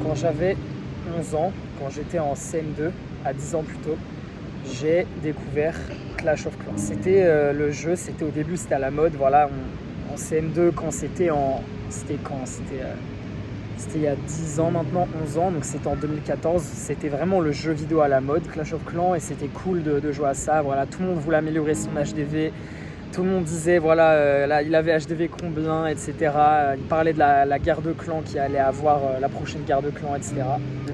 Quand j'avais 11 ans, quand j'étais en CM2, à 10 ans plus tôt, j'ai découvert Clash of Clans. C'était le jeu, c'était au début, c'était à la mode. Voilà, en CM2, quand c'était en... C'était quand C'était il y a 10 ans maintenant, 11 ans, donc c'était en 2014. C'était vraiment le jeu vidéo à la mode, Clash of Clans, et c'était cool de jouer à ça. Voilà, tout le monde voulait améliorer son HDV. Tout le monde disait, voilà, là, il avait HDV combien, etc. Il parlait de la guerre de clans qui allait avoir la prochaine guerre de clans, etc.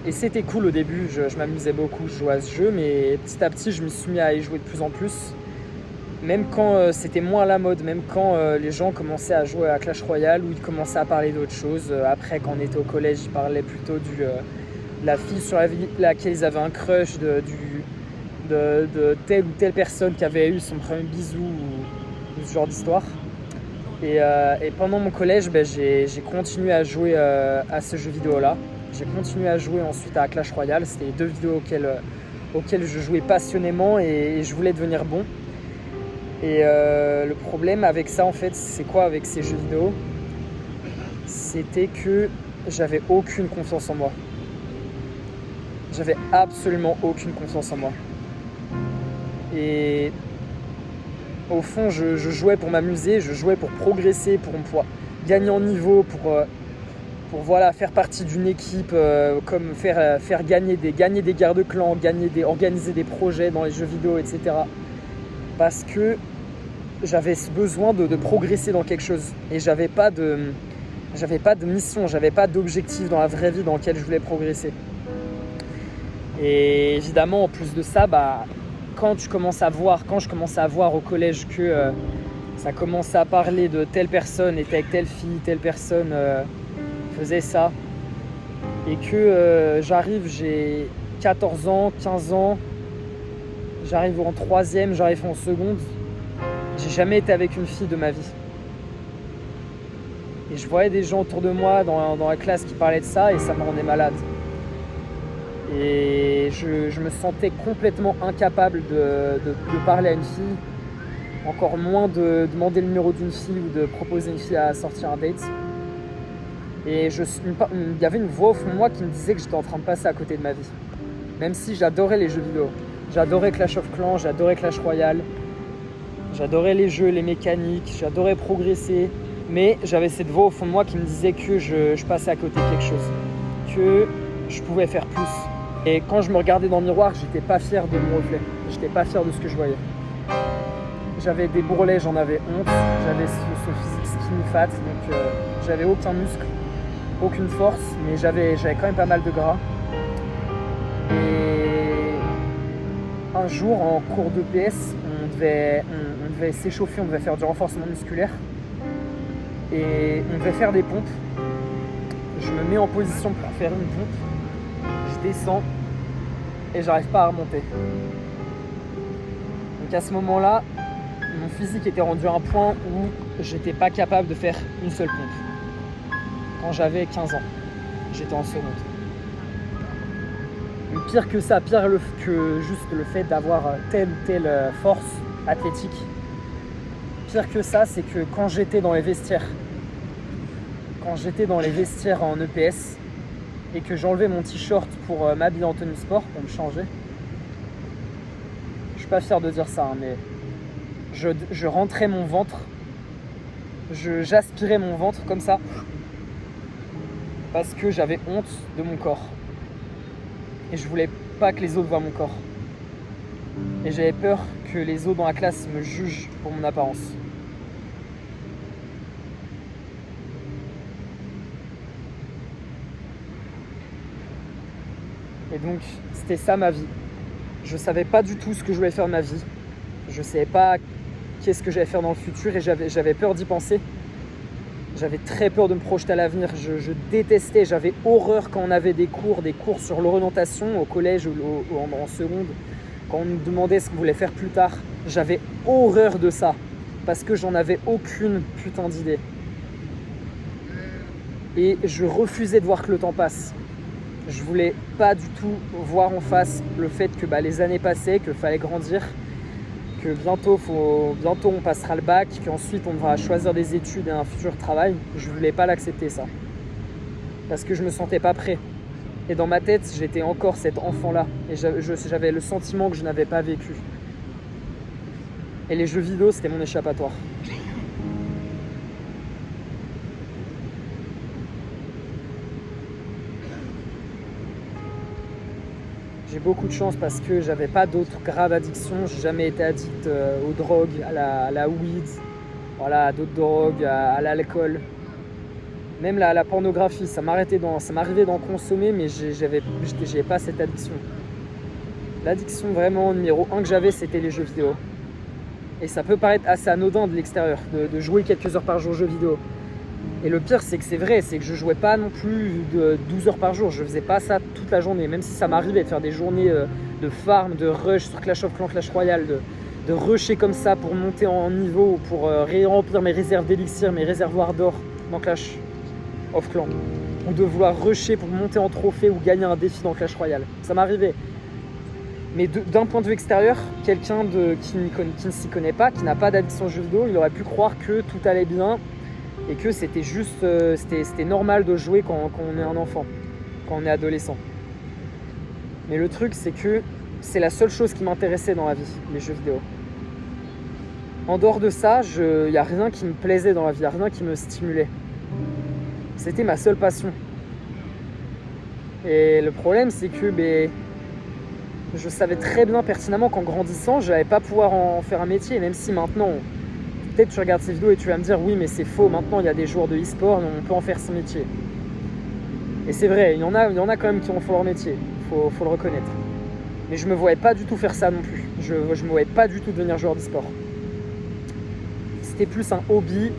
Et c'était cool au début, je m'amusais beaucoup, je jouais à ce jeu, mais petit à petit, je me suis mis à y jouer de plus en plus. Même quand c'était moins à la mode, même quand les gens commençaient à jouer à Clash Royale, ou ils commençaient à parler d'autres choses. Après, quand on était au collège, ils parlaient plutôt de la fille sur laquelle ils avaient un crush, de telle ou telle personne qui avait eu son premier bisou, ou ce genre d'histoire. Et pendant mon collège, j'ai continué à jouer à ce jeu vidéo-là. J'ai continué à jouer ensuite à Clash Royale. C'était les deux vidéos auxquelles je jouais passionnément et je voulais devenir bon. Et le problème avec ça, en fait, c'est quoi avec ces jeux vidéo? C'était que j'avais aucune confiance en moi. J'avais absolument aucune confiance en moi. Et au fond, je jouais pour m'amuser, je jouais pour progresser, pour pouvoir gagner en niveau, pour voilà, faire partie d'une équipe, comme faire gagner des guerres de clans, organiser des projets dans les jeux vidéo, etc. Parce que j'avais ce besoin de progresser dans quelque chose. Et j'avais pas de mission, j'avais pas d'objectif dans la vraie vie dans lequel je voulais progresser. Et évidemment, en plus de ça, quand je commençais à voir au collège que ça commençait à parler de telle personne était avec telle fille, telle personne faisait ça, et que j'ai 14 ans, 15 ans, j'arrive en troisième, j'arrive en seconde, j'ai jamais été avec une fille de ma vie. Et je voyais des gens autour de moi dans la classe qui parlaient de ça, et ça me rendait malade. Et je me sentais complètement incapable de parler à une fille, encore moins de demander le numéro d'une fille ou de proposer une fille à sortir un date. Et il y avait une voix au fond de moi qui me disait que j'étais en train de passer à côté de ma vie. Même si j'adorais les jeux vidéo. J'adorais Clash of Clans, j'adorais Clash Royale, j'adorais les jeux, les mécaniques, j'adorais progresser. Mais j'avais cette voix au fond de moi qui me disait que je passais à côté de quelque chose, que je pouvais faire plus. Et quand je me regardais dans le miroir, j'étais pas fier de mon reflet, j'étais pas fier de ce que je voyais. J'avais des bourrelets, j'en avais honte, j'avais ce physique skinny fat, donc j'avais aucun muscle, aucune force, mais j'avais quand même pas mal de gras. Et un jour, en cours d'EPS, on devait s'échauffer, on devait faire du renforcement musculaire. Et on devait faire des pompes. Je me mets en position pour faire une pompe. Je descends et j'arrive pas à remonter. Donc à ce moment-là, mon physique était rendu à un point où j'étais pas capable de faire une seule pompe. Quand j'avais 15 ans, j'étais en seconde. Mais pire que ça, que juste le fait d'avoir telle ou telle force athlétique, pire que ça, c'est que quand j'étais dans les vestiaires en EPS et que j'enlevais mon t-shirt pour m'habiller en tenue sport, pour me changer, je suis pas fier de dire ça, mais je rentrais mon ventre, j'aspirais mon ventre comme ça, parce que j'avais honte de mon corps. Et je voulais pas que les autres voient mon corps. Et j'avais peur que les autres dans la classe me jugent pour mon apparence. Et donc, c'était ça ma vie. Je savais pas du tout ce que je voulais faire de ma vie. Je savais pas qu'est-ce que j'allais faire dans le futur et j'avais peur d'y penser. J'avais très peur de me projeter à l'avenir. Je détestais, j'avais horreur quand on avait des cours sur l'orientation au collège ou en seconde. Quand on nous demandait ce qu'on voulait faire plus tard, j'avais horreur de ça. Parce que j'en avais aucune putain d'idée. Et je refusais de voir que le temps passe. Je voulais pas du tout voir en face le fait que les années passaient, qu'il fallait grandir, que bientôt on passera le bac, qu'ensuite on devra choisir des études et un futur travail. Je voulais pas l'accepter ça. Parce que je me sentais pas prêt. Et dans ma tête, j'étais encore cet enfant-là. Et j'avais le sentiment que je n'avais pas vécu. Et les jeux vidéo, c'était mon échappatoire. J'ai beaucoup de chance parce que j'avais pas d'autres graves addictions. J'ai jamais été addict aux drogues, à la weed, voilà, à d'autres drogues, à l'alcool. Même la pornographie, ça m'arrivait d'en consommer, mais j'avais pas cette addiction. L'addiction vraiment numéro 1 que j'avais, c'était les jeux vidéo. Et ça peut paraître assez anodin de l'extérieur, de jouer quelques heures par jour aux jeux vidéo. Et le pire, c'est que c'est vrai, c'est que je jouais pas non plus de 12 heures par jour. Je faisais pas ça toute la journée, même si ça m'arrivait de faire des journées de farm, de rush sur Clash of Clans, Clash Royale, de rusher comme ça pour monter en niveau, pour remplir mes réserves d'élixir, mes réservoirs d'or dans Clash of Clans, ou de vouloir rusher pour monter en trophée ou gagner un défi dans Clash Royale. Ça m'arrivait. Mais d'un point de vue extérieur, quelqu'un qui ne s'y connaît pas, qui n'a pas d'addiction aux jeux vidéo, il aurait pu croire que tout allait bien et que c'était juste, c'était normal de jouer quand on est un enfant, quand on est adolescent. Mais le truc, c'est que c'est la seule chose qui m'intéressait dans la vie, les jeux vidéo. En dehors de ça, il n'y a rien qui me plaisait dans la vie, il n'y a rien qui me stimulait. C'était ma seule passion. Et le problème, c'est que je savais très bien pertinemment qu'en grandissant, je n'allais pas pouvoir en faire un métier, même si maintenant, peut-être tu regardes ces vidéos et tu vas me dire oui, mais c'est faux, maintenant il y a des joueurs de e-sport, on peut en faire son métier. Et c'est vrai, il y en a quand même qui en font leur métier, faut le reconnaître. Mais je me voyais pas du tout faire ça non plus. Je me voyais pas du tout devenir joueur d'e-sport. C'était plus un hobby,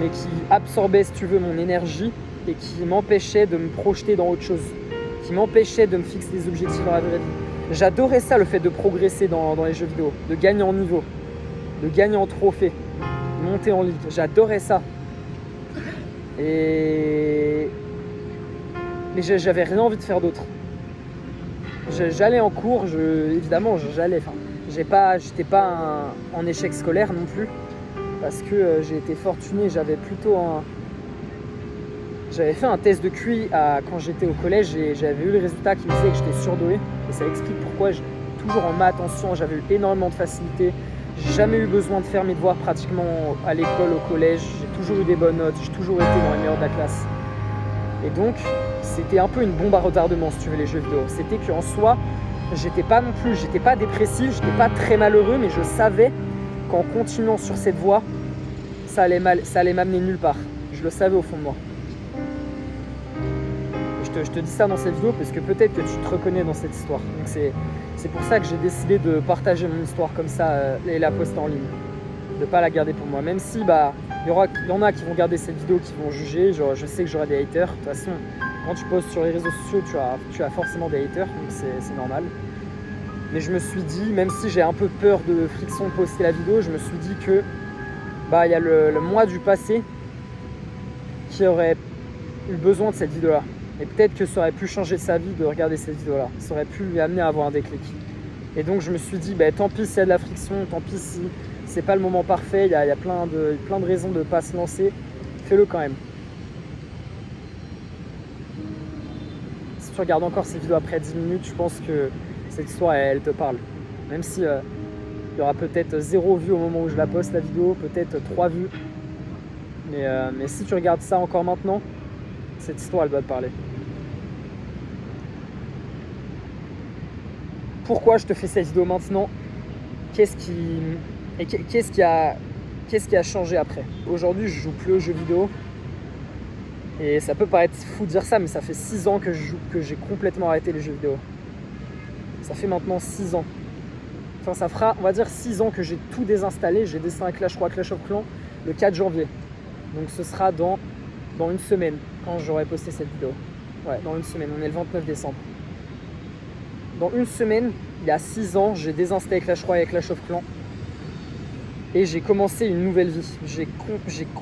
mais qui absorbait, si tu veux, mon énergie et qui m'empêchait de me projeter dans autre chose, qui m'empêchait de me fixer des objectifs dans la vraie vie. J'adorais ça, le fait de progresser dans les jeux vidéo, de gagner en niveau, de gagner en trophée, monter en ligue. J'adorais ça. Mais j'avais rien envie de faire d'autre. J'allais en cours, évidemment, j'allais. Enfin, j'étais pas en échec scolaire non plus, parce que j'ai été fortuné. J'avais fait un test de QI quand j'étais au collège et j'avais eu le résultat qui me disait que j'étais surdoué. Et ça explique pourquoi toujours en maths, en sciences, j'avais eu énormément de facilité. J'ai jamais eu besoin de faire mes devoirs pratiquement à l'école, au collège. J'ai toujours eu des bonnes notes, j'ai toujours été dans les meilleurs de la classe. Et donc, c'était un peu une bombe à retardement, si tu veux, les jeux vidéo. C'était qu'en soi, j'étais pas dépressif, j'étais pas très malheureux, mais je savais qu'en continuant sur cette voie, ça allait m'amener nulle part. Je le savais au fond de moi. Je te dis ça dans cette vidéo parce que peut-être que tu te reconnais dans cette histoire. Donc c'est pour ça que j'ai décidé de partager mon histoire comme ça et la poster en ligne. De ne pas la garder pour moi. Même si il y en a qui vont garder cette vidéo, qui vont juger. Je sais que j'aurai des haters. De toute façon, quand tu postes sur les réseaux sociaux, tu as forcément des haters. Donc c'est normal. Mais je me suis dit, même si j'ai un peu peur de friction de poster la vidéo, je me suis dit que il y a le moi du passé qui aurait eu besoin de cette vidéo-là. Et peut-être que ça aurait pu changer sa vie de regarder cette vidéo-là. Ça aurait pu lui amener à avoir un déclic. Et donc je me suis dit, tant pis s'il y a de la friction, tant pis si c'est pas le moment parfait, il y a plein de raisons de ne pas se lancer, fais-le quand même. Si tu regardes encore cette vidéo après 10 minutes, je pense que cette histoire, elle te parle. Même si il y aura peut-être 0 vue au moment où je la poste la vidéo, peut-être 3 vues. Mais si tu regardes ça encore maintenant, cette histoire, elle doit te parler. Pourquoi je te fais cette vidéo maintenant? Qu'est-ce qui a changé après? Aujourd'hui, je joue plus aux jeux vidéo. Et ça peut paraître fou de dire ça, mais ça fait 6 ans que j'ai complètement arrêté les jeux vidéo. Ça fait maintenant 6 ans. Enfin, ça fera, on va dire, 6 ans que j'ai tout désinstallé. J'ai désinstallé Clash of Clans le 4 janvier. Donc ce sera dans une semaine, quand j'aurai posté cette vidéo. Ouais, dans une semaine, on est le 29 décembre. Dans une semaine, il y a 6 ans, j'ai désinstallé Clash Royale et Clash of Clans. Et j'ai commencé une nouvelle vie. J'ai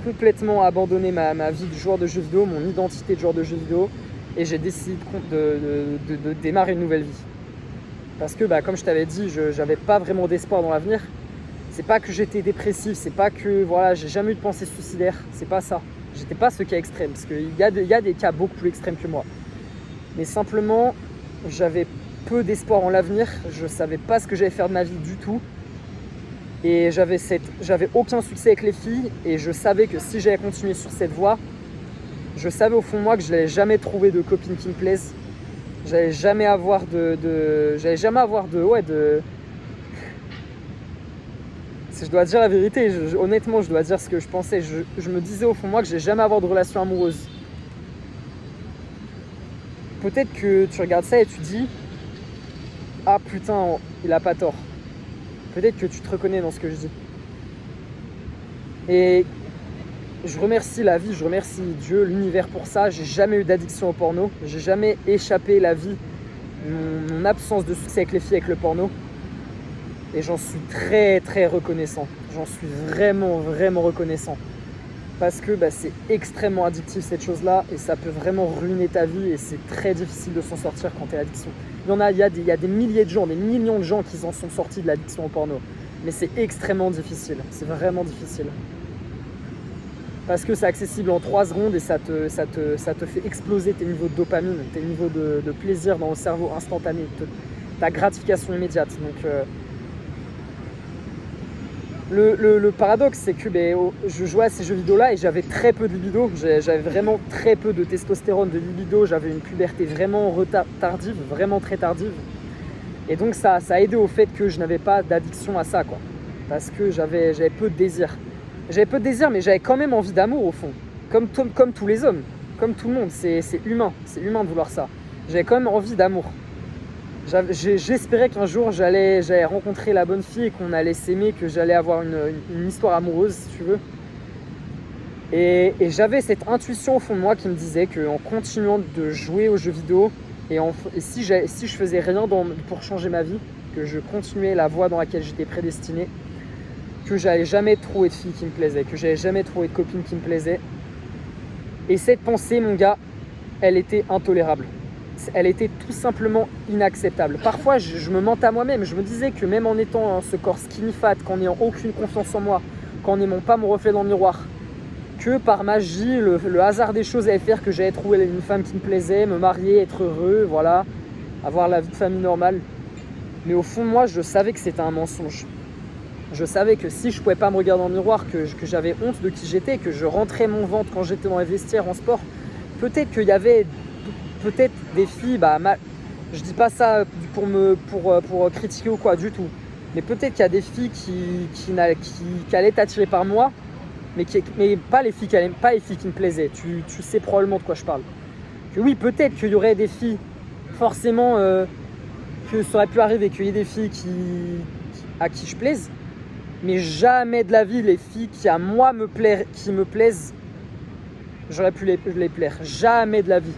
complètement abandonné ma vie de joueur de jeux vidéo, mon identité de joueur de jeux vidéo. Et j'ai décidé de démarrer une nouvelle vie. Parce que, comme je t'avais dit, je n'avais pas vraiment d'espoir dans l'avenir. C'est pas que j'étais dépressif, c'est pas que j'ai jamais eu de pensée suicidaire. C'est pas ça. J'étais pas ce cas extrême, parce qu'il y a des cas beaucoup plus extrêmes que moi. mais simplement j'avais peu d'espoir en l'avenir, je savais pas ce que j'allais faire de ma vie du tout. Et j'avais aucun succès avec les filles, et je savais que si j'allais continuer sur cette voie, je savais au fond de moi que je n'allais jamais trouver de copine qui me plaise. J'allais jamais avoir Si je dois dire la vérité, honnêtement, je dois dire ce que je pensais. Je me disais au fond de moi que je n'allais jamais avoir de relation amoureuse. Peut-être que tu regardes ça et tu dis « Ah putain, il a pas tort ». Peut-être que tu te reconnais dans ce que je dis. Et je remercie la vie, je remercie Dieu, l'univers pour ça. J'ai jamais eu d'addiction au porno. J'ai jamais échappé la vie, mon absence de succès avec les filles, avec le porno. Et j'en suis très très reconnaissant. J'en suis vraiment vraiment reconnaissant. Parce que c'est extrêmement addictif cette chose-là, et ça peut vraiment ruiner ta vie, et c'est très difficile de s'en sortir quand tu es addiction. Il y a des milliers de gens, des millions de gens qui en sont sortis de l'addiction au porno. Mais c'est extrêmement difficile, c'est vraiment difficile. Parce que c'est accessible en 3 secondes et ça te fait exploser tes niveaux de dopamine, tes niveaux de plaisir dans le cerveau instantané, ta gratification immédiate. Donc, le paradoxe, c'est que je jouais à ces jeux vidéo-là et j'avais très peu de libido. J'avais vraiment très peu de testostérone, de libido. J'avais une puberté vraiment tardive, vraiment très tardive. Et donc ça a aidé au fait que je n'avais pas d'addiction à ça, quoi. Parce que j'avais peu de désir. J'avais peu de désir, mais j'avais quand même envie d'amour au fond. Comme tous les hommes, comme tout le monde. C'est humain de vouloir ça. J'avais quand même envie d'amour. J'espérais qu'un jour j'allais rencontrer la bonne fille et qu'on allait s'aimer, que j'allais avoir une histoire amoureuse, si tu veux. Et j'avais cette intuition au fond de moi qui me disait qu'en continuant de jouer aux jeux vidéo et si je faisais rien pour changer ma vie, que je continuais la voie dans laquelle j'étais prédestiné, que j'allais jamais trouver de fille qui me plaisait, que j'allais jamais trouver de copine qui me plaisait. Et cette pensée, mon gars, elle était intolérable. Elle était tout simplement inacceptable. Parfois, je me mentais à moi-même. Je me disais que même en étant ce corps skinny fat, qu'en n'ayant aucune confiance en moi, qu'en n'aimant pas mon reflet dans le miroir, que par magie, le hasard des choses allait faire que j'allais trouver une femme qui me plaisait, me marier, être heureux, voilà, avoir la vie de famille normale. Mais au fond de moi, je savais que c'était un mensonge. Je savais que si je ne pouvais pas me regarder dans le miroir, que j'avais honte de qui j'étais, que je rentrais mon ventre quand j'étais dans les vestiaires en sport, peut-être qu'il y avait des filles, je dis pas ça pour critiquer ou quoi du tout, mais peut-être qu'il y a des filles qui allaient t'attirer par moi, mais pas les filles qui me plaisaient. Tu sais probablement de quoi je parle. Que oui, peut-être qu'il y aurait des filles, forcément, que ça aurait pu arriver, qu'il y ait des filles à qui je plaise, mais jamais de la vie les filles qui me plaisent, j'aurais pu les plaire. Jamais de la vie.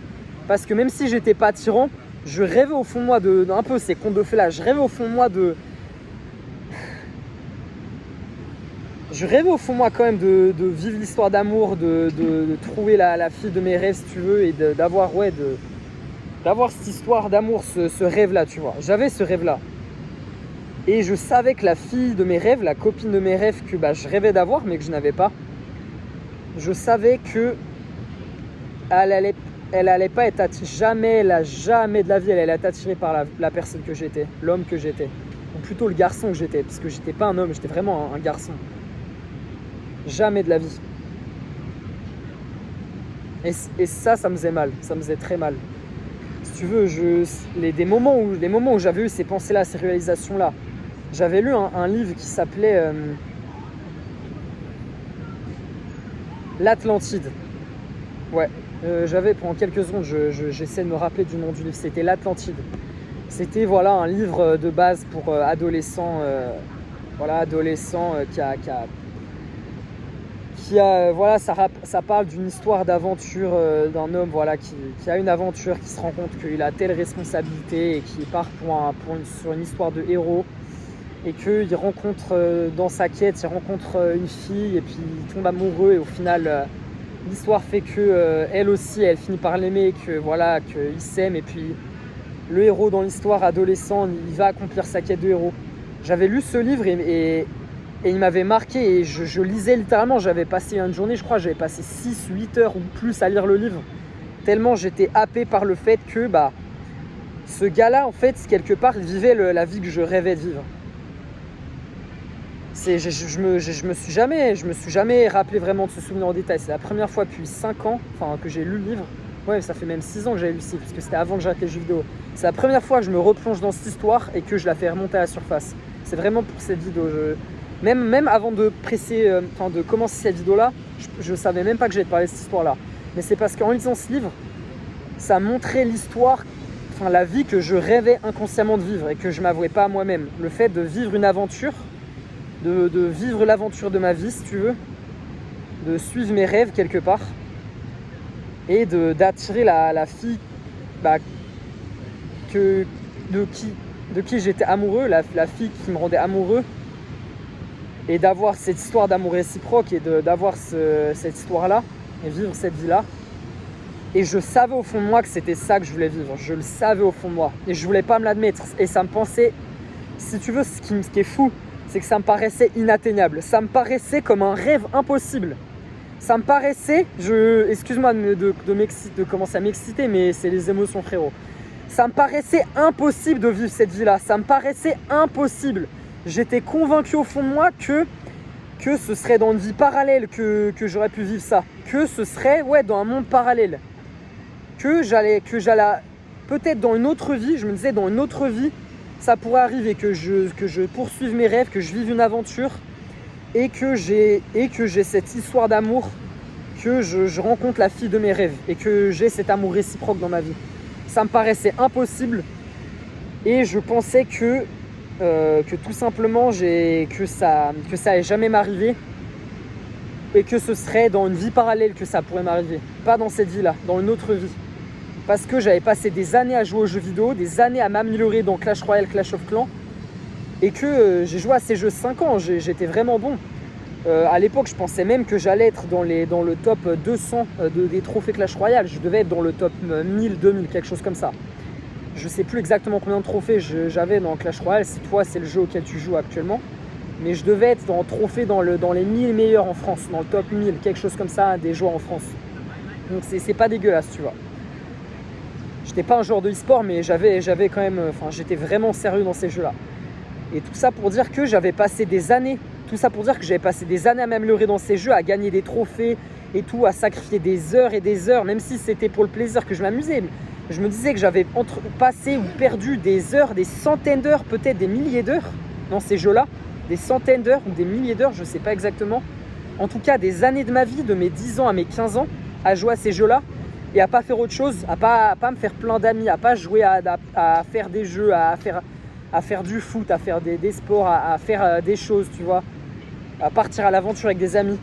Parce que même si j'étais pas attirant, je rêvais au fond de moi un peu ces contes de fées là, je rêvais au fond de moi quand même de vivre l'histoire d'amour, de trouver la fille de mes rêves si tu veux, et d'avoir cette histoire d'amour, ce rêve là, tu vois. J'avais ce rêve là. Et je savais que la fille de mes rêves, la copine de mes rêves que je rêvais d'avoir mais que je n'avais pas, je savais que elle allait pas être attirée, jamais de la vie, elle allait être attirée par la personne que j'étais, l'homme que j'étais. Ou plutôt le garçon que j'étais, parce que j'étais pas un homme, j'étais vraiment un garçon. Jamais de la vie. Et ça me faisait mal, ça me faisait très mal. Si tu veux, les moments où j'avais eu ces pensées-là, ces réalisations-là, j'avais lu un livre qui s'appelait L'Atlantide. Ouais. J'avais pendant quelques secondes, j'essaie de me rappeler du nom du livre, c'était L'Atlantide. C'était un livre de base pour adolescents, ça parle d'une histoire d'aventure d'un homme qui a une aventure, qui se rend compte qu'il a telle responsabilité et qui part sur une histoire de héros, et qu'il rencontre dans sa quête, il rencontre une fille et puis il tombe amoureux, et au final l'histoire fait que elle aussi, elle finit par l'aimer, qu'ils s'aiment, et puis le héros dans l'histoire adolescent, il va accomplir sa quête de héros. J'avais lu ce livre et il m'avait marqué, et je lisais littéralement, j'avais passé une journée, je crois, j'avais passé 6-8 heures ou plus à lire le livre, Tellement j'étais happé par le fait que ce gars-là, en fait, quelque part, il vivait la vie que je rêvais de vivre. Je me suis jamais rappelé vraiment de ce souvenir en détail. C'est la première fois depuis 5 ans que j'ai lu le livre. Ouais, ça fait même 6 ans que j'avais lu ce livre, parce que c'était avant que j'arrête les jeux vidéo. C'est la première fois que je me replonge dans cette histoire et que je la fais remonter à la surface. C'est vraiment pour cette vidéo. Même avant de commencer cette vidéo-là, je savais même pas que j'allais te parler de cette histoire-là. Mais c'est parce qu'en lisant ce livre, ça montrait l'histoire, la vie que je rêvais inconsciemment de vivre et que je m'avouais pas à moi-même. Le fait de vivre une aventure, de vivre l'aventure de ma vie, si tu veux, de suivre mes rêves quelque part et d'attirer la fille de qui j'étais amoureux, la fille qui me rendait amoureux, et d'avoir cette histoire d'amour réciproque et d'avoir cette histoire-là et vivre cette vie-là. Et je savais au fond de moi que c'était ça que je voulais vivre. Je le savais au fond de moi. Et je voulais pas me l'admettre. Et ça me pensait, si tu veux, ce qui est fou, c'est que ça me paraissait inatteignable. Ça me paraissait comme un rêve impossible. Ça me paraissait, excuse-moi de commencer à m'exciter, mais c'est les émotions, frérot. Ça me paraissait impossible de vivre cette vie-là. Ça me paraissait impossible. J'étais convaincu au fond de moi que ce serait dans une vie parallèle que j'aurais pu vivre ça. Que ce serait dans un monde parallèle. Que j'allais peut-être dans une autre vie, je me disais dans une autre vie, ça pourrait arriver que je poursuive mes rêves, que je vive une aventure et que j'ai cette histoire d'amour, que je rencontre la fille de mes rêves et que j'ai cet amour réciproque dans ma vie. Ça me paraissait impossible et je pensais que tout simplement que ça allait jamais m'arriver et que ce serait dans une vie parallèle que ça pourrait m'arriver, pas dans cette vie-là, dans une autre vie. Parce que j'avais passé des années à jouer aux jeux vidéo, des années à m'améliorer dans Clash Royale, Clash of Clans, et que j'ai joué à ces jeux 5 ans, j'étais vraiment bon. À l'époque, je pensais même que j'allais être dans le top 200 des trophées Clash Royale. Je devais être dans le top 1000, 2000, quelque chose comme ça. Je sais plus exactement combien de trophées j'avais dans Clash Royale, si toi c'est le jeu auquel tu joues actuellement. Mais je devais être en trophée dans les 1000 meilleurs en France, dans le top 1000, quelque chose comme ça, des joueurs en France. Donc c'est pas dégueulasse, tu vois. J'étais pas un joueur de e-sport, mais j'avais quand même, j'étais vraiment sérieux dans ces jeux-là. Et tout ça pour dire que j'avais passé des années, à m'améliorer dans ces jeux, à gagner des trophées et tout, à sacrifier des heures et des heures, même si c'était pour le plaisir que je m'amusais. Je me disais que j'avais passé ou perdu des heures, des centaines d'heures, peut-être des milliers d'heures dans ces jeux-là. Des centaines d'heures ou des milliers d'heures, je sais pas exactement. En tout cas, des années de ma vie, de mes 10 ans à mes 15 ans, à jouer à ces jeux-là. Et à pas faire autre chose, à pas me faire plein d'amis, à pas jouer à faire des jeux, à faire du foot, à faire des sports, à faire des choses, tu vois, à partir à l'aventure avec des amis.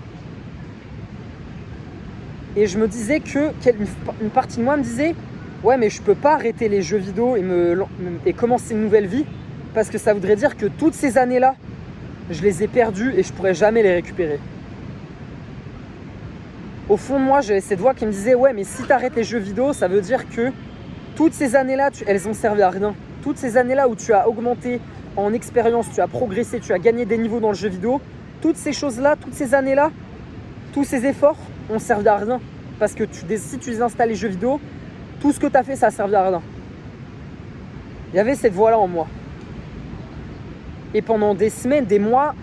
Et je me disais une partie de moi me disait ouais, mais je peux pas arrêter les jeux vidéo et commencer une nouvelle vie, parce que ça voudrait dire que toutes ces années-là, je les ai perdues et je pourrais jamais les récupérer. Au fond de moi, j'avais cette voix qui me disait ouais, mais si tu arrêtes les jeux vidéo, ça veut dire que toutes ces années-là, elles ont servi à rien. Toutes ces années-là où tu as augmenté en expérience, tu as progressé, tu as gagné des niveaux dans le jeu vidéo, toutes ces choses-là, toutes ces années-là, tous ces efforts ont servi à rien. Parce que si tu désinstalles les jeux vidéo, tout ce que tu as fait, ça a servi à rien. Il y avait cette voix-là en moi. Et pendant des semaines, des mois,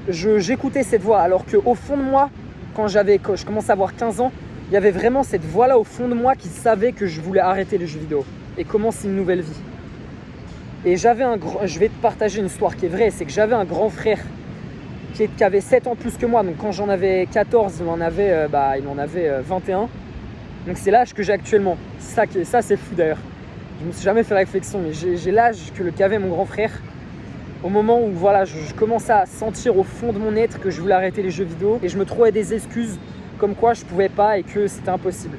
j'écoutais cette voix, alors qu'au fond de moi, quand je commençais à avoir 15 ans, il y avait vraiment cette voix-là au fond de moi qui savait que je voulais arrêter les jeux vidéo et commencer une nouvelle vie. Et je vais te partager une histoire qui est vraie, c'est que j'avais un grand frère qui avait 7 ans plus que moi. Donc quand j'en avais 14, il en avait 21. Donc c'est l'âge que j'ai actuellement. Ça c'est fou d'ailleurs. Je me suis jamais fait la réflexion, mais j'ai l'âge qu'avait mon grand frère. Au moment où je commençais à sentir au fond de mon être que je voulais arrêter les jeux vidéo et je me trouvais des excuses comme quoi je pouvais pas et que c'était impossible.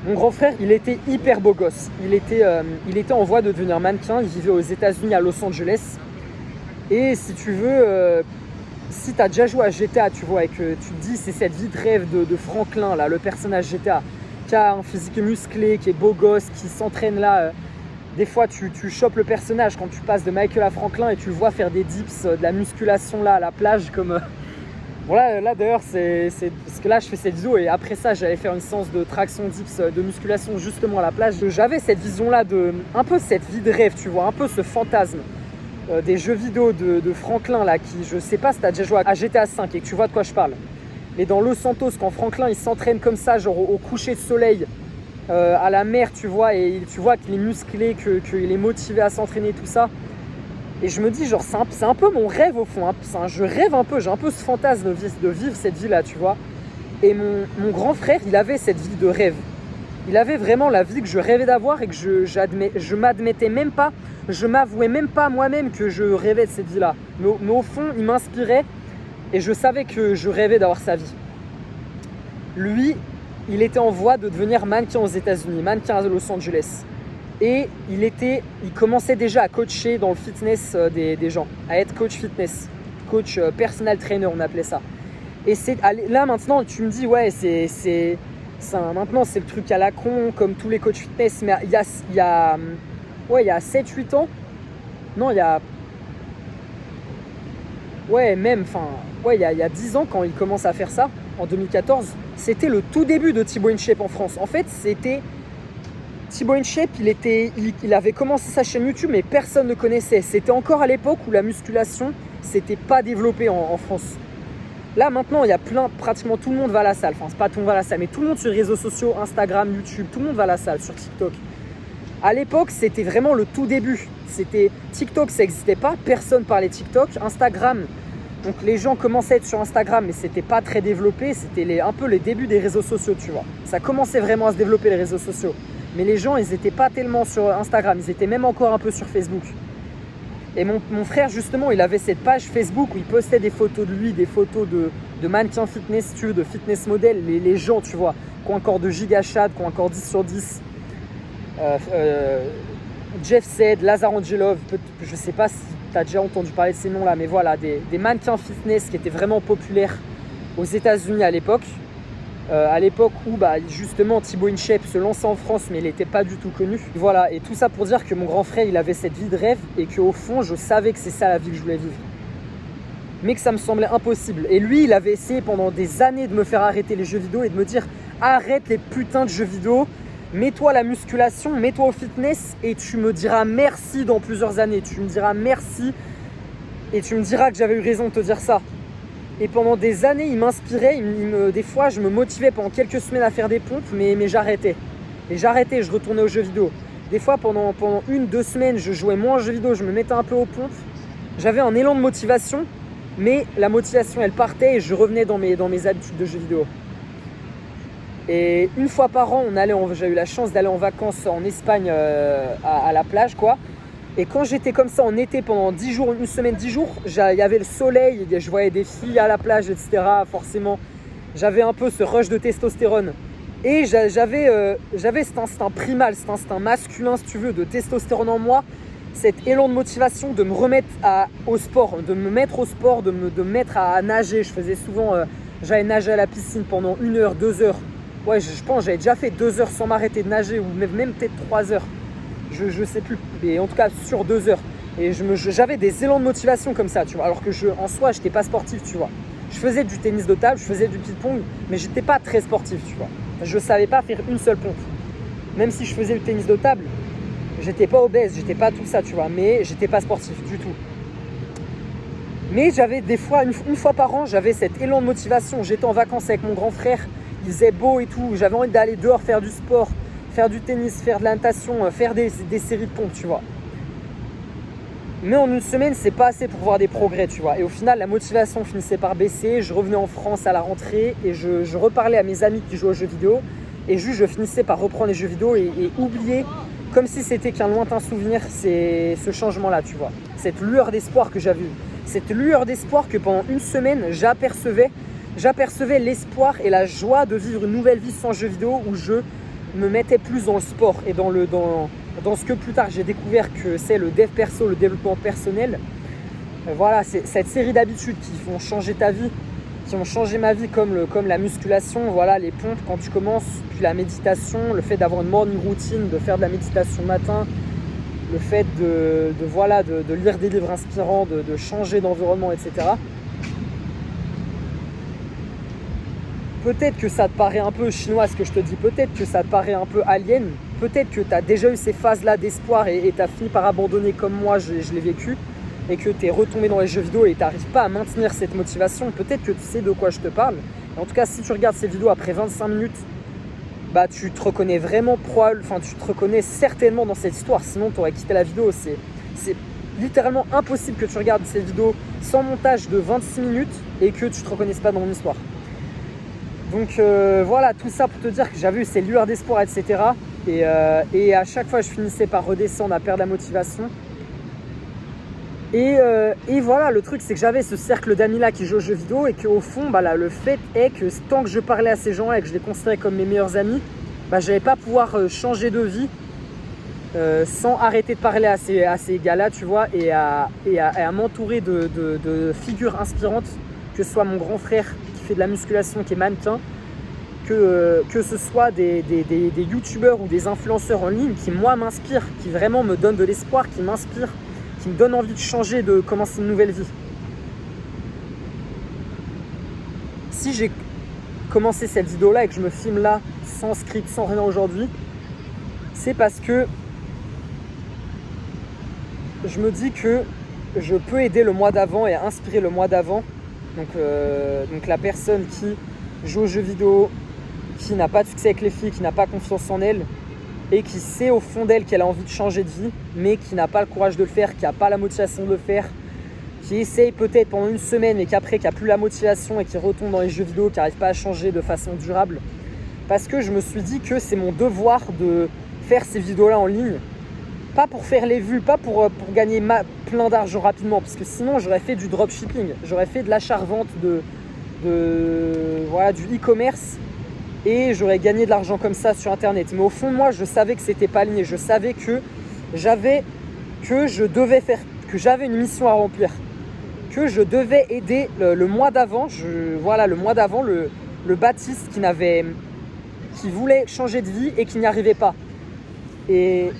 Mon grand frère, il était hyper beau gosse. Il était en voie de devenir mannequin. Il vivait aux États-Unis, à Los Angeles. Et si tu veux, si tu as déjà joué à GTA, tu vois, et que tu te dis c'est cette vie de rêve de Franklin, là, le personnage GTA, qui a un physique musclé, qui est beau gosse, qui s'entraîne là. Des fois, tu chopes le personnage quand tu passes de Michael à Franklin et tu le vois faire des dips, de la musculation là à la plage comme... Bon là d'ailleurs, c'est parce que là je fais cette vidéo et après ça j'allais faire une séance de traction dips de musculation justement à la plage. J'avais cette vision là de un peu cette vie de rêve, tu vois, un peu ce fantasme des jeux vidéo de Franklin là, qui, je sais pas si t'as déjà joué à GTA 5 et que tu vois de quoi je parle. Mais dans Los Santos, quand Franklin il s'entraîne comme ça, genre au coucher de soleil, à la mer, tu vois, et tu vois qu'il est musclé, qu'il est motivé à s'entraîner, tout ça. Et je me dis, genre, c'est un peu mon rêve au fond. Hein. Je rêve un peu, j'ai un peu ce fantasme de vivre cette vie-là, tu vois. Et mon grand frère, il avait cette vie de rêve. Il avait vraiment la vie que je rêvais d'avoir et que je m'admettais même pas, je m'avouais même pas moi-même que je rêvais de cette vie-là. Mais au fond, il m'inspirait et je savais que je rêvais d'avoir sa vie. Lui, il était en voie de devenir mannequin aux États-Unis, mannequin à Los Angeles. Et il commençait déjà à coacher dans le fitness des gens, à être coach fitness, coach personal trainer, on appelait ça. Et là maintenant, tu me dis, ouais, maintenant c'est le truc à la con, comme tous les coachs fitness, mais il y a 7-8 ans, non, il y a il y a 10 ans quand il commence à faire ça, en 2014, c'était le tout début de Thibaut InShape en France. En fait, Thibaut InShape, il avait commencé sa chaîne YouTube, mais personne ne connaissait. C'était encore à l'époque où la musculation, c'était pas développé en France. Là, maintenant, il y a pratiquement tout le monde va à la salle. Enfin, c'est pas tout le monde va à la salle, mais tout le monde sur les réseaux sociaux, Instagram, YouTube, tout le monde va à la salle, sur TikTok. À l'époque, c'était vraiment le tout début. TikTok, ça n'existait pas, personne parlait TikTok. Instagram, donc les gens commençaient à être sur Instagram, mais c'était pas très développé. C'était un peu les débuts des réseaux sociaux, tu vois. Ça commençait vraiment à se développer, les réseaux sociaux. Mais les gens, ils n'étaient pas tellement sur Instagram, ils étaient même encore un peu sur Facebook. Et mon frère, justement, il avait cette page Facebook où il postait des photos de lui, des photos de mannequins fitness, de fitness modèle, les gens, tu vois, qui ont encore de gigachad, qui ont encore 10 sur 10. Jeff Said, Lazar Angelov, je sais pas si tu as déjà entendu parler de ces noms-là, mais voilà, des mannequins fitness qui étaient vraiment populaires aux États-Unis à l'époque. À l'époque où justement Thibaut InShape se lançait en France, mais il n'était pas du tout connu. Voilà, et tout ça pour dire que mon grand frère, il avait cette vie de rêve et qu'au fond, je savais que c'est ça la vie que je voulais vivre. Mais que ça me semblait impossible. Et lui, il avait essayé pendant des années de me faire arrêter les jeux vidéo et de me dire arrête les putains de jeux vidéo, mets-toi à la musculation, mets-toi au fitness et tu me diras merci dans plusieurs années. Tu me diras merci et tu me diras que j'avais eu raison de te dire ça. Et pendant des années, il m'inspirait, des fois je me motivais pendant quelques semaines à faire des pompes, mais j'arrêtais. Et j'arrêtais, je retournais aux jeux vidéo. Des fois pendant 1-2 semaines, je jouais moins aux jeux vidéo, je me mettais un peu aux pompes. J'avais un élan de motivation, mais la motivation elle partait et je revenais dans mes habitudes de jeux vidéo. Et une fois par an, j'ai eu la chance d'aller en vacances en Espagne à la plage, quoi. Et quand j'étais comme ça en été pendant 10 jours, une semaine, 10 jours, il y avait le soleil, je voyais des filles à la plage, etc. Forcément, j'avais un peu ce rush de testostérone. Et j'avais cet instinct primal, cet instinct masculin, si tu veux, de testostérone en moi, cet élan de motivation de me remettre au sport, de me mettre au sport, de me mettre à nager. Je faisais souvent, j'allais nager à la piscine pendant 1 heure, 2 heures. Ouais, je pense que j'avais déjà fait 2 heures sans m'arrêter de nager, ou même peut-être 3 heures. Je sais plus, mais en tout cas sur 2 heures. Et j'avais des élans de motivation comme ça, tu vois. Alors que en soi, j'étais pas sportif, tu vois. Je faisais du tennis de table, je faisais du ping-pong, mais j'étais pas très sportif, tu vois. Je savais pas faire une seule pompe. Même si je faisais du tennis de table, j'étais pas obèse, j'étais pas tout ça, tu vois. Mais j'étais pas sportif du tout. Mais j'avais des fois, une fois par an, j'avais cet élan de motivation. J'étais en vacances avec mon grand frère, il faisait beau et tout. J'avais envie d'aller dehors faire du sport, faire du tennis, faire de la natation, faire des séries de pompes, tu vois. Mais en une semaine, c'est pas assez pour voir des progrès, tu vois. Et au final, la motivation finissait par baisser. Je revenais en France à la rentrée et je reparlais à mes amis qui jouaient aux jeux vidéo. Et juste, je finissais par reprendre les jeux vidéo et oublier, comme si c'était qu'un lointain souvenir, c'est ce changement-là, tu vois. Cette lueur d'espoir que j'avais eue. Cette lueur d'espoir que pendant une semaine, j'apercevais l'espoir et la joie de vivre une nouvelle vie sans jeux vidéo où je me mettais plus dans le sport et dans ce que plus tard j'ai découvert que c'est le dev perso, le développement personnel. Voilà, c'est cette série d'habitudes qui vont changer ta vie, qui ont changé ma vie comme la musculation, voilà, les pompes quand tu commences, puis la méditation, le fait d'avoir une morning routine, de faire de la méditation le matin, le fait de lire des livres inspirants, de changer d'environnement, etc. peut-être que ça te paraît un peu chinois ce que je te dis, peut-être que ça te paraît un peu alien, peut-être que tu as déjà eu ces phases-là d'espoir et tu as fini par abandonner comme moi, je l'ai vécu, et que tu es retombé dans les jeux vidéo et tu n'arrives pas à maintenir cette motivation. Peut-être que tu sais de quoi je te parle. En tout cas, si tu regardes ces vidéos après 25 minutes, bah tu te reconnais vraiment, tu te reconnais certainement dans cette histoire, sinon tu aurais quitté la vidéo. C'est littéralement impossible que tu regardes cette vidéo sans montage de 26 minutes et que tu te reconnaisses pas dans mon histoire. Donc voilà, tout ça pour te dire que j'avais eu ces lueurs d'espoir, etc. Et à chaque fois, je finissais par redescendre, à perdre la motivation. Et voilà, le truc, c'est que j'avais ce cercle d'amis là qui jouent aux jeux vidéo et qu'au fond, bah là, le fait est que tant que je parlais à ces gens-là et que je les considérais comme mes meilleurs amis, bah, je n'allais pas pouvoir changer de vie sans arrêter de parler à ces gars-là, tu vois, et à m'entourer de figures inspirantes, que ce soit mon grand frère qui fait de la musculation, qui est mannequin, que ce soit des youtubeurs ou des influenceurs en ligne qui, moi, m'inspirent, qui vraiment me donnent de l'espoir, qui m'inspirent, qui me donne envie de changer, de commencer une nouvelle vie. Si j'ai commencé cette vidéo-là et que je me filme là, sans script, sans rien aujourd'hui, c'est parce que je me dis que je peux aider le mois d'avant et inspirer le mois d'avant. Donc la personne qui joue aux jeux vidéo, qui n'a pas de succès avec les filles, qui n'a pas confiance en elle, et qui sait au fond d'elle qu'elle a envie de changer de vie, mais qui n'a pas le courage de le faire, qui n'a pas la motivation de le faire, qui essaye peut-être pendant une semaine et qu'après qui n'a plus la motivation et qui retombe dans les jeux vidéo, qui n'arrive pas à changer de façon durable. Parce que je me suis dit que c'est mon devoir de faire ces vidéos-là en ligne, pas pour faire les vues, pas pour gagner plein d'argent rapidement, parce que sinon j'aurais fait du dropshipping, j'aurais fait de l'achat-revente voilà, du e-commerce, et j'aurais gagné de l'argent comme ça sur internet. Mais au fond de moi, je savais que c'était pas aligné. Je savais que j'avais une mission à remplir, que je devais aider le mois d'avant. Le mois d'avant, le Baptiste qui voulait changer de vie et qui n'y arrivait pas. Et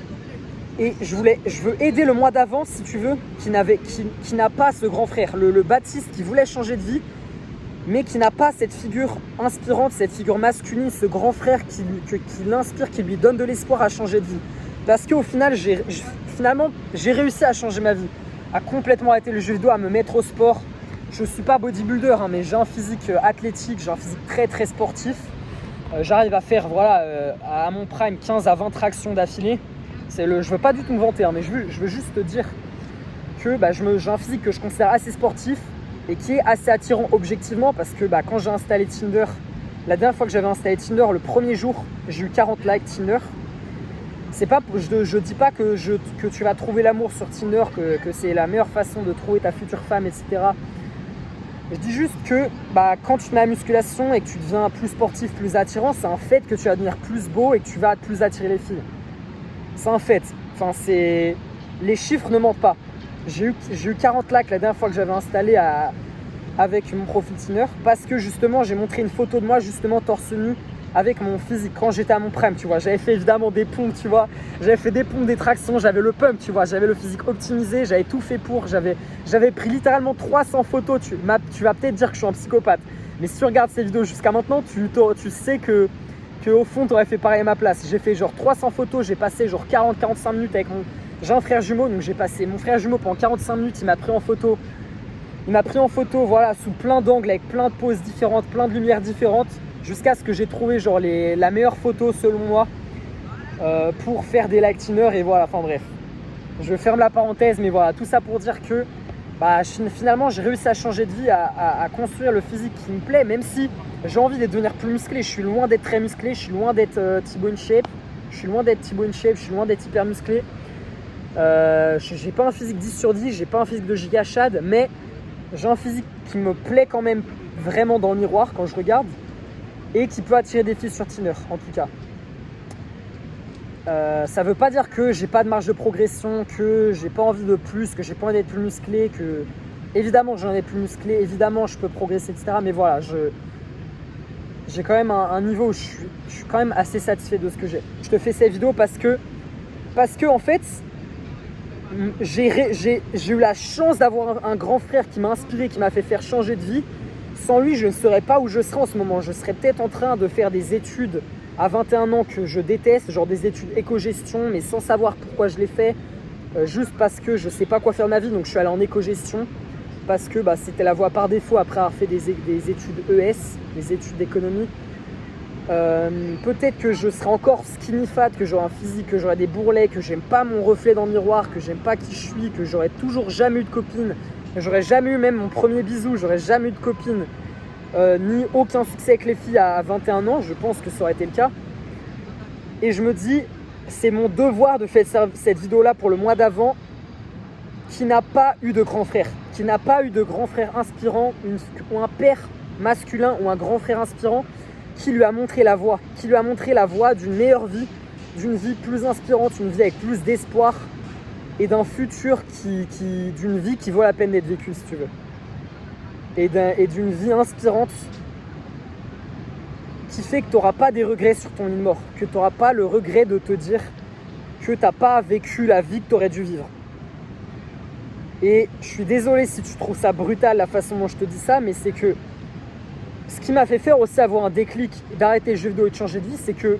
je veux aider le mois d'avant, si tu veux, qui n'a pas ce grand frère, le Baptiste qui voulait changer de vie, mais qui n'a pas cette figure inspirante, cette figure masculine, ce grand frère qui l'inspire, qui lui donne de l'espoir à changer de vie. Parce qu'au final, j'ai réussi à changer ma vie, à complètement arrêter le jeu vidéo, à me mettre au sport. Je ne suis pas bodybuilder, hein, mais j'ai un physique athlétique, j'ai un physique très très sportif. J'arrive à faire, à mon prime, 15 à 20 tractions d'affilée. Je ne veux pas du tout me vanter, hein, mais je veux juste te dire que j'ai un physique que je considère assez sportif, et qui est assez attirant objectivement, parce que quand j'ai installé Tinder, la dernière fois que j'avais installé Tinder, le premier jour, j'ai eu 40 likes Tinder. C'est pas, je dis pas que tu vas trouver l'amour sur Tinder, que c'est la meilleure façon de trouver ta future femme, etc. Je dis juste que quand tu te mets à la musculation et que tu deviens plus sportif, plus attirant, c'est un fait que tu vas devenir plus beau et que tu vas plus attirer les filles. C'est un fait. Enfin, les chiffres ne mentent pas. J'ai eu 40 likes la dernière fois que j'avais installé avec mon profil Tinder, parce que justement j'ai montré une photo de moi justement torse nu avec mon physique quand j'étais à mon prime, tu vois. J'avais fait évidemment des pompes, tu vois. J'avais fait des pompes, des tractions, j'avais le pump, tu vois. J'avais le physique optimisé, j'avais tout fait pour. J'avais pris littéralement 300 photos. Tu vas peut-être dire que je suis un psychopathe, mais si tu regardes ces vidéos jusqu'à maintenant, tu sais que au fond tu aurais fait pareil à ma place. J'ai fait genre 300 photos, j'ai passé genre 40-45 minutes avec j'ai un frère jumeau, donc j'ai passé mon frère jumeau pendant 45 minutes, il m'a pris en photo. Voilà, sous plein d'angles, avec plein de poses différentes, plein de lumières différentes, jusqu'à ce que j'ai trouvé genre la meilleure photo selon moi pour faire des likes Tinder, et voilà, enfin bref. Je ferme la parenthèse, mais voilà, tout ça pour dire que finalement j'ai réussi à changer de vie, à construire le physique qui me plaît, même si j'ai envie de devenir plus musclé. Je suis loin d'être très musclé, je suis loin d'être Thibaut InShape, je suis loin d'être hyper musclé. J'ai pas un physique 10 sur 10, j'ai pas un physique de giga chad, mais j'ai un physique qui me plaît quand même vraiment dans le miroir quand je regarde, et qui peut attirer des filles sur Tinder en tout cas. Ça veut pas dire que j'ai pas de marge de progression, que j'ai pas envie de plus, que j'ai pas envie d'être plus musclé, que évidemment j'en ai plus musclé, évidemment je peux progresser, etc. Mais voilà, j'ai quand même un niveau où je suis quand même assez satisfait de ce que j'ai. Je te fais cette vidéo parce que en fait j'ai eu la chance d'avoir un grand frère qui m'a inspiré, qui m'a fait faire changer de vie Sans lui, je ne serais pas où je serais en ce moment. Je serais peut-être en train de faire des études à 21 ans que je déteste, genre des études éco-gestion, mais sans savoir pourquoi je les fais, juste parce que je ne sais pas quoi faire de ma vie. Donc je suis allé en éco-gestion parce que c'était la voie par défaut après avoir fait des études ES, des études d'économie. Peut-être que je serai encore skinny fat, que j'aurai un physique, que j'aurai des bourrelets, que j'aime pas mon reflet dans le miroir, que j'aime pas qui je suis, que j'aurai toujours jamais eu de copine, que j'aurais jamais eu même mon premier bisou, j'aurais jamais eu de copine, ni aucun succès avec les filles à 21 ans, je pense que ça aurait été le cas. Et je me dis, c'est mon devoir de faire cette vidéo-là pour le mois d'avant, qui n'a pas eu de grand frère, qui n'a pas eu de grand frère inspirant, ou un père masculin ou un grand frère inspirant, qui lui a montré la voie, d'une meilleure vie, d'une vie plus inspirante, une vie avec plus d'espoir et d'un futur d'une vie qui vaut la peine d'être vécue si tu veux. Et d'une vie inspirante qui fait que tu n'auras pas des regrets sur ton lit de mort, que tu n'auras pas le regret de te dire que tu n'as pas vécu la vie que tu aurais dû vivre. Et je suis désolé si tu trouves ça brutal la façon dont je te dis ça, mais c'est que ce qui m'a fait faire aussi avoir un déclic d'arrêter les jeux vidéo et de changer de vie, c'est que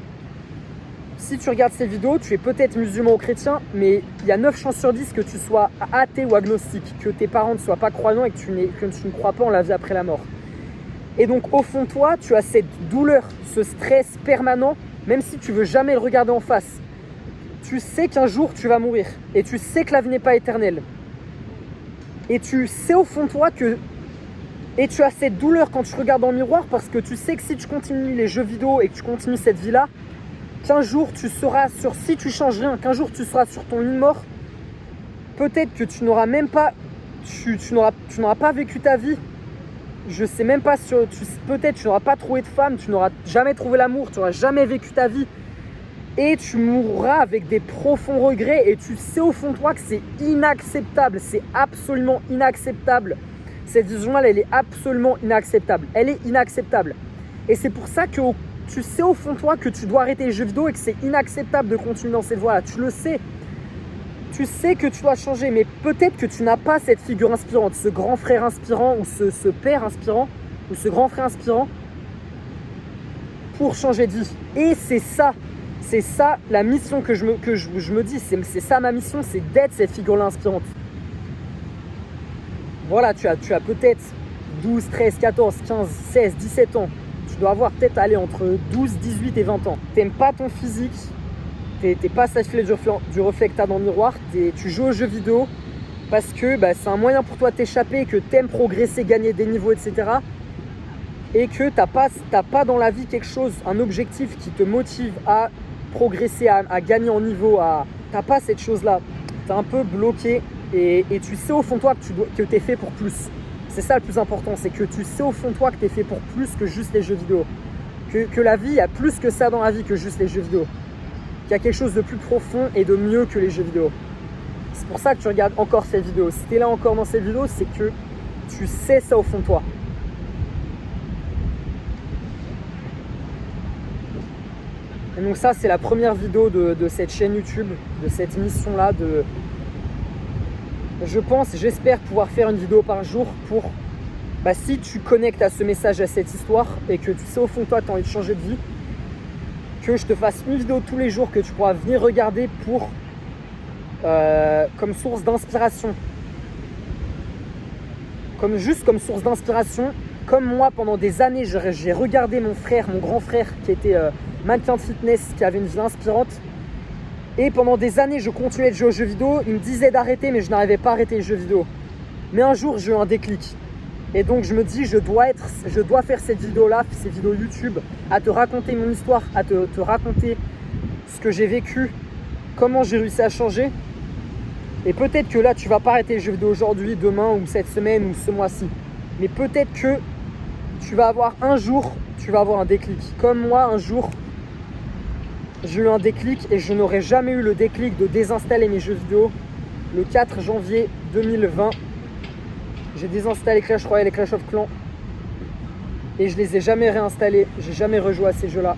si tu regardes ces vidéos, tu es peut-être musulman ou chrétien, mais il y a 9 chances sur 10 que tu sois athée ou agnostique, que tes parents ne soient pas croyants et que tu ne crois pas en la vie après la mort. Et donc au fond de toi, tu as cette douleur, ce stress permanent, même si tu veux jamais le regarder en face. Tu sais qu'un jour tu vas mourir et tu sais que la vie n'est pas éternelle. Et tu sais au fond de toi que... Et tu as cette douleur quand tu regardes dans le miroir parce que tu sais que si tu continues les jeux vidéo et que tu continues cette vie-là, qu'un jour tu seras sur, si tu changes rien, qu'un jour tu seras sur ton lit de mort, peut-être que tu n'auras même pas, tu n'auras pas vécu ta vie. Je sais même pas, peut-être tu n'auras pas trouvé de femme, tu n'auras jamais trouvé l'amour, tu n'auras jamais vécu ta vie. Et tu mourras avec des profonds regrets et tu sais au fond de toi que c'est inacceptable, c'est absolument inacceptable. Cette vision-là, elle est absolument inacceptable. Elle est inacceptable. Et c'est pour ça que tu sais au fond de toi que tu dois arrêter les jeux vidéo et que c'est inacceptable de continuer dans cette voie-là. Tu le sais. Tu sais que tu dois changer, mais peut-être que tu n'as pas cette figure inspirante, ce grand frère inspirant ou ce père inspirant ou ce grand frère inspirant pour changer de vie. Et c'est ça la mission que je me dis. C'est ça ma mission, c'est d'être cette figure-là inspirante. Voilà, tu as peut-être 12, 13, 14, 15, 16, 17 ans. Tu dois avoir peut-être entre 12, 18 et 20 ans. T'aimes pas ton physique, t'es pas satisfait du reflet que t'as dans le miroir, tu joues aux jeux vidéo parce que c'est un moyen pour toi de t'échapper, que t'aimes progresser, gagner des niveaux, etc. Et que t'as pas dans la vie quelque chose, un objectif qui te motive à progresser, à gagner en niveau, t'as pas cette chose-là. T'es un peu bloqué. Et tu sais au fond de toi que tu es fait pour plus. C'est ça le plus important, c'est que tu sais au fond de toi que tu es fait pour plus que juste les jeux vidéo. Que la vie, il y a plus que ça dans la vie que juste les jeux vidéo. Qu'il y a quelque chose de plus profond et de mieux que les jeux vidéo. C'est pour ça que tu regardes encore cette vidéo. Si tu es là encore dans cette vidéo, c'est que tu sais ça au fond de toi. Et donc ça, c'est la première vidéo de cette chaîne YouTube, de cette mission-là, j'espère pouvoir faire une vidéo par jour pour, si tu connectes à ce message, à cette histoire et que tu sais au fond de toi que tu as envie de changer de vie, que je te fasse une vidéo tous les jours que tu pourras venir regarder pour, comme source d'inspiration. Comme source d'inspiration. Comme moi, pendant des années, j'ai regardé mon grand frère qui était mannequin de fitness, qui avait une vie inspirante. Et pendant des années, je continuais de jouer aux jeux vidéo. Il me disait d'arrêter, mais je n'arrivais pas à arrêter les jeux vidéo. Mais un jour, j'ai eu un déclic. Et donc, je me dis, je dois faire cette vidéo-là, ces vidéos YouTube, à te raconter mon histoire, à te raconter ce que j'ai vécu, comment j'ai réussi à changer. Et peut-être que là, tu vas pas arrêter les jeux vidéo aujourd'hui, demain, ou cette semaine, ou ce mois-ci. Mais peut-être que tu vas avoir un déclic. Comme moi, un jour, j'ai eu un déclic et je n'aurais jamais eu le déclic de désinstaller mes jeux vidéo. Le 4 janvier 2020, j'ai désinstallé Clash Royale et Clash of Clans et je les ai jamais réinstallés. J'ai jamais rejoué à ces jeux-là.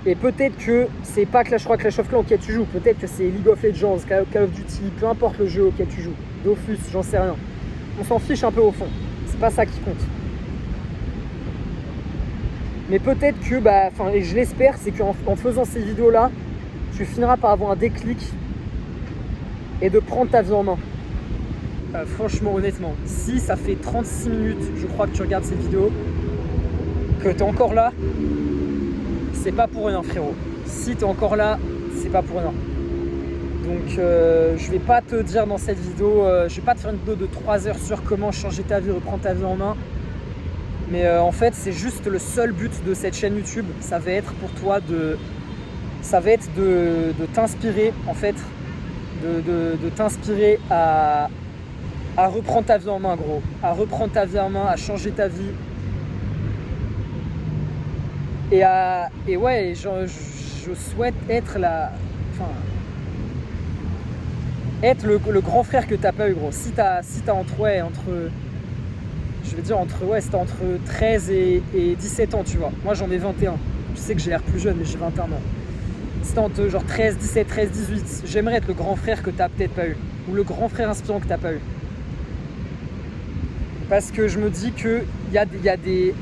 Et peut-être que c'est pas Clash Royale, Clash of Clans auquel tu joues. Peut-être que c'est League of Legends, Call of Duty, peu importe le jeu auquel tu joues. Dofus, j'en sais rien. On s'en fiche un peu au fond. pas ça qui compte. Mais peut-être que, et je l'espère, c'est qu'en faisant ces vidéos-là, tu finiras par avoir un déclic et de prendre ta vie en main. Franchement, honnêtement, si ça fait 36 minutes, je crois que tu regardes cette vidéo, que tu es encore là, c'est pas pour rien, frérot. Si tu es encore là, c'est pas pour rien. Donc, je vais pas te dire dans cette vidéo, je vais pas te faire une vidéo de 3 heures sur comment changer ta vie, reprendre ta vie en main. Mais en fait, c'est juste le seul but de cette chaîne YouTube. Ça va être pour toi de t'inspirer, en fait, de t'inspirer à reprendre ta vie en main, gros. À reprendre ta vie en main, à changer ta vie. Et ouais, je souhaite être être le grand frère que t'as pas eu, gros. Si t'as c'était entre 13 et 17 ans, tu vois. Moi, j'en ai 21. Tu sais que j'ai l'air plus jeune, mais j'ai 21 ans. Si t'as entre genre 13, 17, 13, 18, j'aimerais être le grand frère que t'as peut-être pas eu. Ou le grand frère inspirant que t'as pas eu. Parce que je me dis que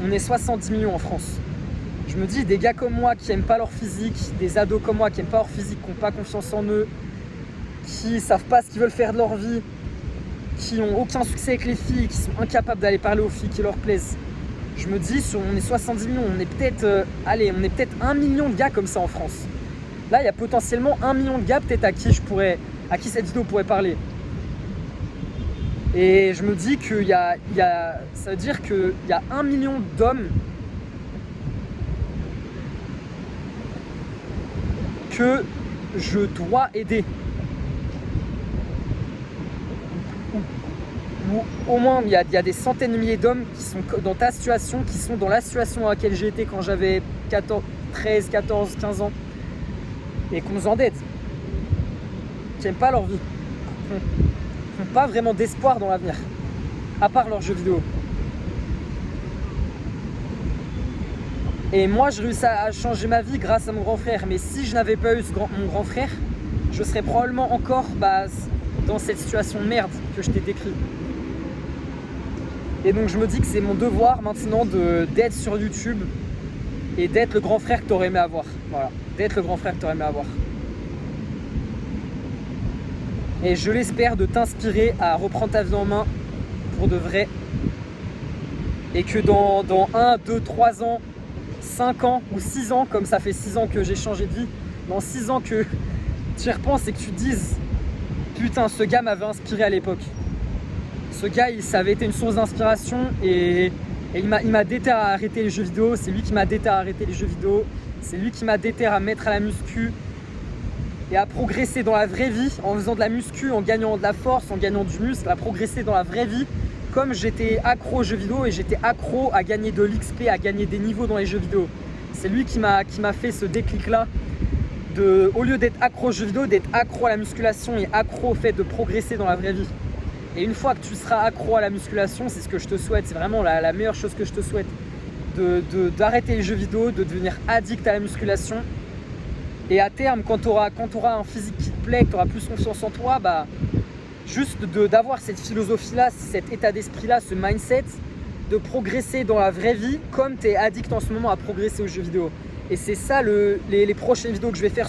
on est 70 millions en France. Je me dis, des gars comme moi qui aiment pas leur physique, des ados comme moi qui aiment pas leur physique, qui n'ont pas confiance en eux, qui savent pas ce qu'ils veulent faire de leur vie, qui n'ont aucun succès avec les filles, qui sont incapables d'aller parler aux filles qui leur plaisent. Je me dis, on est 70 millions, on est peut-être 1 million de gars comme ça en France. Là, il y a potentiellement 1 million de gars peut-être à qui cette vidéo pourrait parler. Et je me dis que ça veut dire qu'il y a 1 million d'hommes que je dois aider. Ou au moins, il y a des centaines de milliers d'hommes qui sont dans ta situation, qui sont dans la situation dans laquelle j'ai été quand j'avais 13, 14, 15 ans. Et qu'on nous endette. Qui n'aiment pas leur vie. Qui n'ont pas vraiment d'espoir dans l'avenir. À part leurs jeux vidéo. Et moi, j'ai réussi à changer ma vie grâce à mon grand frère. Mais si je n'avais pas eu mon grand frère, je serais probablement encore dans cette situation de merde que je t'ai décrit. Et donc je me dis que c'est mon devoir maintenant d'être sur YouTube et d'être le grand frère que tu aurais aimé avoir. Voilà, d'être le grand frère que tu aurais aimé avoir. Et je l'espère de t'inspirer à reprendre ta vie en main pour de vrai. Et que dans 1, 2, 3 ans, 5 ans ou 6 ans, comme ça fait 6 ans que j'ai changé de vie, dans 6 ans que tu y repenses et que tu te dises putain, ce gars m'avait inspiré à l'époque. Ce gars, ça avait été une source d'inspiration et il m'a déterré à arrêter les jeux vidéo. C'est lui qui m'a déterré à arrêter les jeux vidéo. C'est lui qui m'a déterré à mettre à la muscu et à progresser dans la vraie vie en faisant de la muscu, en gagnant de la force, en gagnant du muscle, à progresser dans la vraie vie. Comme j'étais accro aux jeux vidéo et j'étais accro à gagner de l'XP, à gagner des niveaux dans les jeux vidéo. C'est lui qui m'a fait ce déclic-là. Au lieu d'être accro aux jeux vidéo, d'être accro à la musculation et accro au fait de progresser dans la vraie vie. Et une fois que tu seras accro à la musculation, c'est ce que je te souhaite, c'est vraiment la meilleure chose que je te souhaite, d'arrêter les jeux vidéo, de devenir addict à la musculation. Et à terme, quand tu auras un physique qui te plaît, que tu auras plus confiance en toi, juste d'avoir cette philosophie-là, cet état d'esprit-là, ce mindset, de progresser dans la vraie vie comme tu es addict en ce moment à progresser aux jeux vidéo. Et c'est ça les prochaines vidéos que je vais faire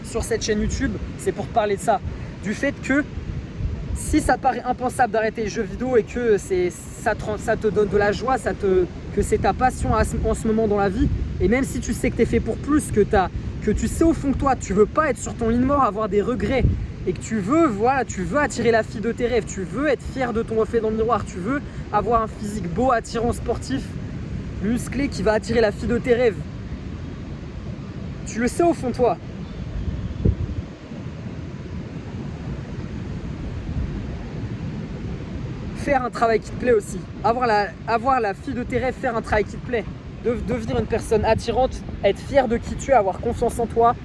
sur cette chaîne YouTube, c'est pour parler de ça. Du fait que si ça te paraît impensable d'arrêter les jeux vidéo et que ça te donne de la joie, que c'est ta passion en ce moment dans la vie, et même si tu sais que tu es fait pour plus, que tu sais au fond de toi, tu veux pas être sur ton lit de mort, avoir des regrets, et que tu veux attirer la fille de tes rêves, tu veux être fier de ton reflet dans le miroir, tu veux avoir un physique beau, attirant, sportif, musclé, qui va attirer la fille de tes rêves. Tu le sais au fond de toi. Faire un travail qui te plaît aussi. Avoir la fille de tes rêves, faire un travail qui te plaît. Devenir une personne attirante, être fier de qui tu es, avoir confiance en toi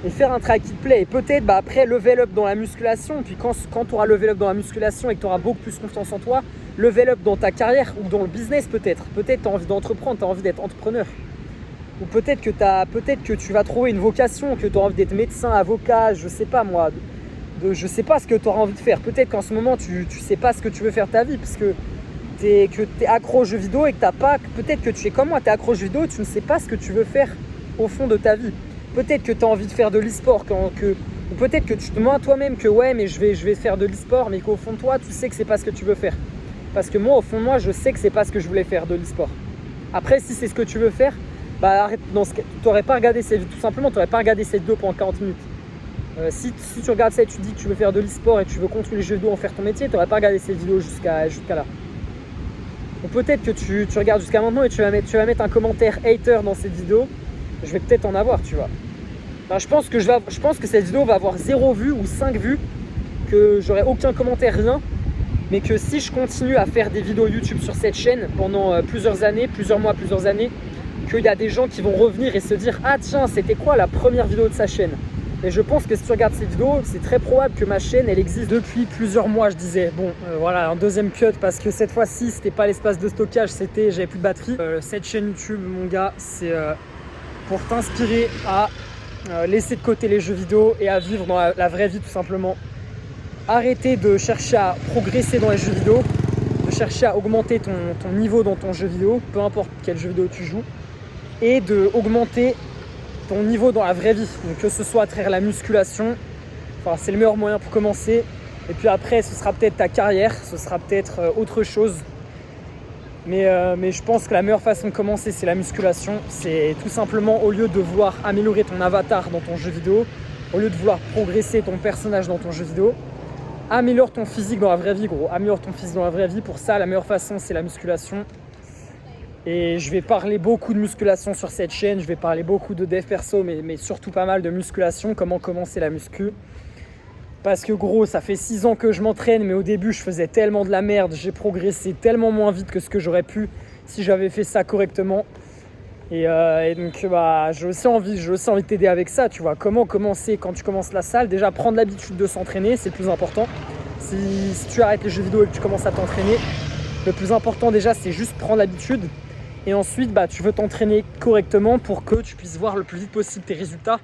et faire un travail qui te plaît. Et peut-être après level up dans la musculation, puis quand tu auras level up dans la musculation et que tu auras beaucoup plus confiance en toi, level up dans ta carrière ou dans le business peut-être. Peut-être tu as envie d'entreprendre, tu as envie d'être entrepreneur. Ou peut-être que tu vas trouver une vocation, que tu as envie d'être médecin, avocat, je sais pas moi. Je sais pas ce que tu auras envie de faire. Peut-être qu'en ce moment tu sais pas ce que tu veux faire de ta vie parce que que t'es accro aux jeux vidéo et que t'as pas, peut-être que tu es comme moi, t'es accro aux jeux vidéo et tu ne sais pas ce que tu veux faire au fond de ta vie. Peut-être que tu as envie de faire de l'e-sport, ou peut-être que tu te mens à toi-même que ouais, mais je vais faire de l'e-sport, mais qu'au fond de toi, tu sais que c'est pas ce que tu veux faire. Parce que moi, au fond de moi, je sais que c'est pas ce que je voulais faire, de l'e-sport. Après, si c'est ce que tu veux faire, bah arrête. T'aurais pas regardé cette vidéo, tout simplement, t'aurais pas regardé cette vidéo pendant 40 minutes. Si tu regardes ça et tu dis que tu veux faire de l'e-sport et tu veux continuer les jeux vidéo, en faire ton métier, t'aurais pas regardé cette vidéo jusqu'à là. Ou peut-être que tu regardes jusqu'à maintenant et tu vas mettre un commentaire hater dans cette vidéo. Je vais peut-être en avoir, tu vois. Enfin, je pense que cette vidéo va avoir 0 vues ou 5 vues, que j'aurai aucun commentaire, rien. Mais que si je continue à faire des vidéos YouTube sur cette chaîne pendant plusieurs années, plusieurs mois, plusieurs années, qu'il y a des gens qui vont revenir et se dire « Ah tiens, c'était quoi la première vidéo de sa chaîne ?» Et je pense que si tu regardes ces vidéos, c'est très probable que ma chaîne, elle existe depuis plusieurs mois, je disais. Bon, voilà, un deuxième cut parce que cette fois-ci, c'était pas l'espace de stockage, j'avais plus de batterie. Cette chaîne YouTube, mon gars, c'est pour t'inspirer à laisser de côté les jeux vidéo et à vivre dans la vraie vie tout simplement. Arrêter de chercher à progresser dans les jeux vidéo, de chercher à augmenter ton niveau dans ton jeu vidéo, peu importe quel jeu vidéo tu joues, et de augmenter ton niveau dans la vraie vie. Donc que ce soit à travers la musculation, enfin, c'est le meilleur moyen pour commencer. Et puis après, ce sera peut-être ta carrière, ce sera peut-être autre chose. Mais je pense que la meilleure façon de commencer, c'est la musculation. C'est tout simplement, au lieu de vouloir améliorer ton avatar dans ton jeu vidéo, au lieu de vouloir progresser ton personnage dans ton jeu vidéo, améliore ton physique dans la vraie vie, gros. Améliore ton physique dans la vraie vie. Pour ça, la meilleure façon, c'est la musculation. Et je vais parler beaucoup de musculation sur cette chaîne. Je vais parler beaucoup de dev perso, mais surtout pas mal de musculation. Comment commencer la muscu. Parce que gros, ça fait 6 ans que je m'entraîne, mais au début, je faisais tellement de la merde. J'ai progressé tellement moins vite que ce que j'aurais pu si j'avais fait ça correctement. Et donc, bah, j'ai aussi envie de t'aider avec ça, tu vois. Comment commencer quand tu commences la salle? Déjà, prendre l'habitude de s'entraîner, c'est le plus important. Si tu arrêtes les jeux vidéo et que tu commences à t'entraîner, le plus important déjà, c'est juste prendre l'habitude. Et ensuite, bah, tu veux t'entraîner correctement pour que tu puisses voir le plus vite possible tes résultats.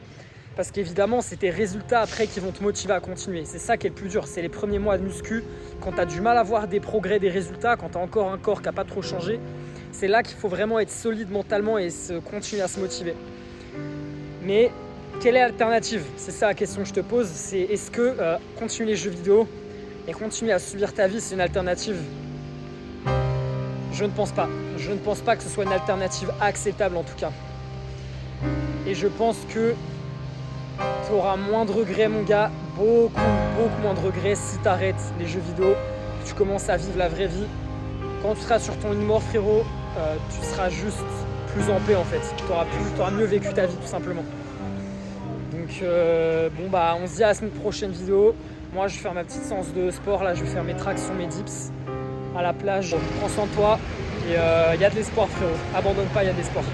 Parce qu'évidemment, c'est tes résultats après qui vont te motiver à continuer. C'est ça qui est le plus dur, c'est les premiers mois de muscu. Quand tu as du mal à voir des progrès, des résultats, quand tu as encore un corps qui n'a pas trop changé, c'est là qu'il faut vraiment être solide mentalement et continuer à se motiver. Mais quelle est l'alternative? C'est ça la question que je te pose. C'est est-ce que continuer les jeux vidéo et continuer à subir ta vie, c'est une alternative? Je ne pense pas. Je ne pense pas que ce soit une alternative acceptable en tout cas. Et je pense que tu auras moins de regrets, mon gars, beaucoup moins de regrets si tu arrêtes les jeux vidéo, que tu commences à vivre la vraie vie. Quand tu seras sur ton île mort, frérot, tu seras juste plus en paix en fait. Tu auras mieux vécu ta vie tout simplement. Donc bon bah on se dit à la semaine prochaine vidéo. Moi je vais faire ma petite séance de sport, là je vais faire mes tractions, mes dips à la plage. Prends soin de toi et il y a de l'espoir frérot. Abandonne pas, il y a de l'espoir.